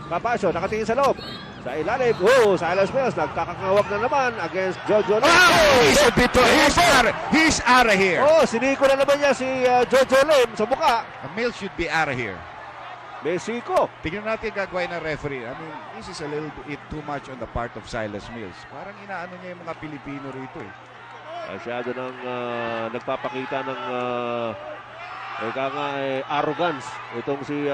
Capasio, nakatingin sa loob. Sa ilalim. Oh, Silas Mills, nagkakangawag na naman against Jojo Lim. Oh, he's out of here. Oh, siniko na naman niya si Jojo Lim sa mukha. Mills should be out of here. Mexico. Tignan natin gagawin ng referee. I mean, this is a little bit too much on the part of Silas Mills. Parang inaano niya yung mga Pilipino rito eh. Masyado nang nagpapakita ng arrogance itong si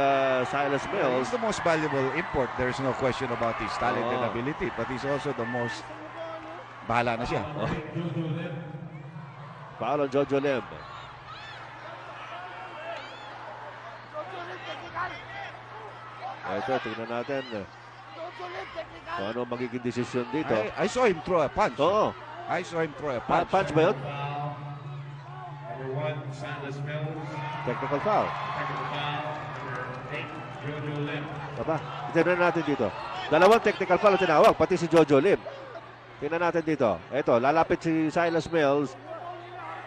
Silas Mills. He's the most valuable import. There's no question about his talent and ability. But he's also the most... Bahala na siya. Foul on Jojo Lim. Ito, tingnan natin kung ano magiging desisyon dito. I saw him throw a punch. Oo. I saw him throw a punch. Punch ba yun? Number 1, Silas Mills. Technical foul. Technical foul. Number 8, Jojo Lim. Aba, tingnan natin dito. Dalawang technical foul ang tinawag, pati si Jojo Lim. Tingnan natin dito. Ito, lalapit si Silas Mills.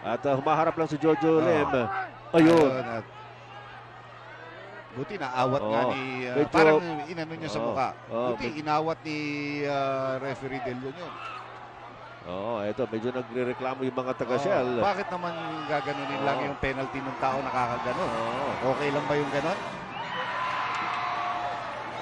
At humaharap lang si Jojo Lim. Ayun. Buti naawat nga ni... medyo, parang inano niya sa mukha. medyo, Buti inawat ni referee Del Leon yun. Ito, medyo nagre-reklamo yung mga taga-Shell. Bakit naman gaganunin lang yung penalty ng tao nakakaganon? Okay lang ba yung ganon?